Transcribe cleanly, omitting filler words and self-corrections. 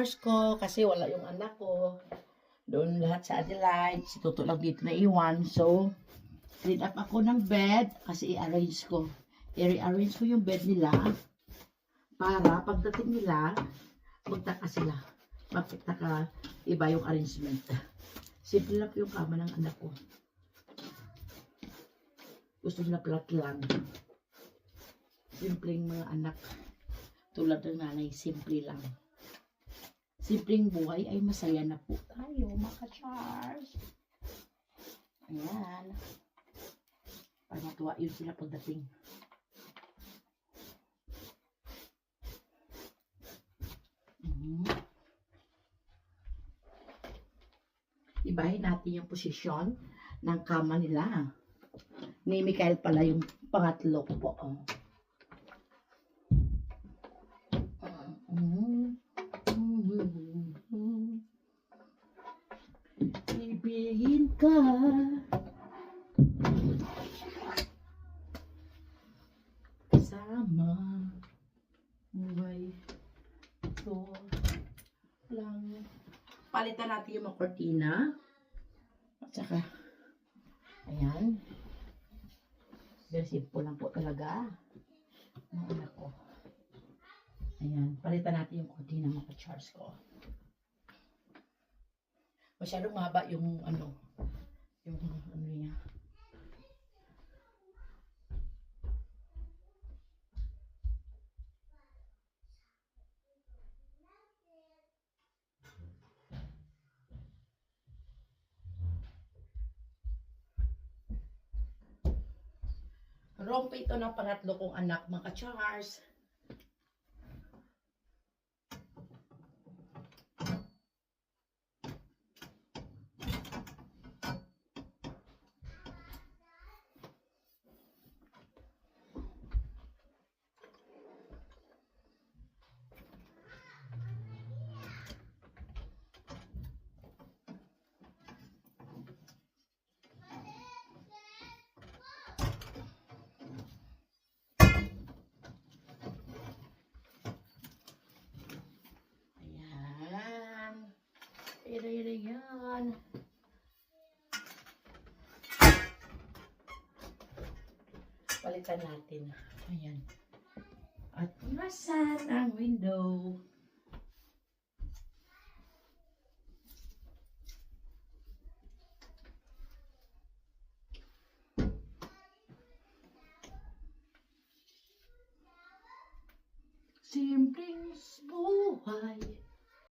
chars ko kasi wala yung anak ko. Doon lahat sa Adelaide. Si Toto lang dito na iwan. So, clean up ako ng bed kasi i-arrange ko. I-rearrange ko yung bed nila para pagdating nila, magtaka sila. Magtaka iba yung arrangement. Simple lang yung kama ng anak ko. Gusto nila flat lang. Simpleng mga anak. Tulad ng nanay, simple lang. Simpleng buhay ay masaya na po tayo, mga Charles. Ayan. Para matuwa yun sila pagdating. Ibahin natin yung posisyon ng kama nila. Ni Mikael pala yung pangatlo po. Ibigin ka. Kasama. Buhay. Ito lang. Palitan natin yung mga kortina. At saka, ayan. Very simple lang po talaga. Mga anak ko. Ayan. Palitan natin yung kortina mga Charles ko. Masyadong mahaba yung ano niya. Rompe ito ng pangatlo kong anak, mga Charles. Ayan. Palitan natin. Ayan. At nasan ang window? Simpleng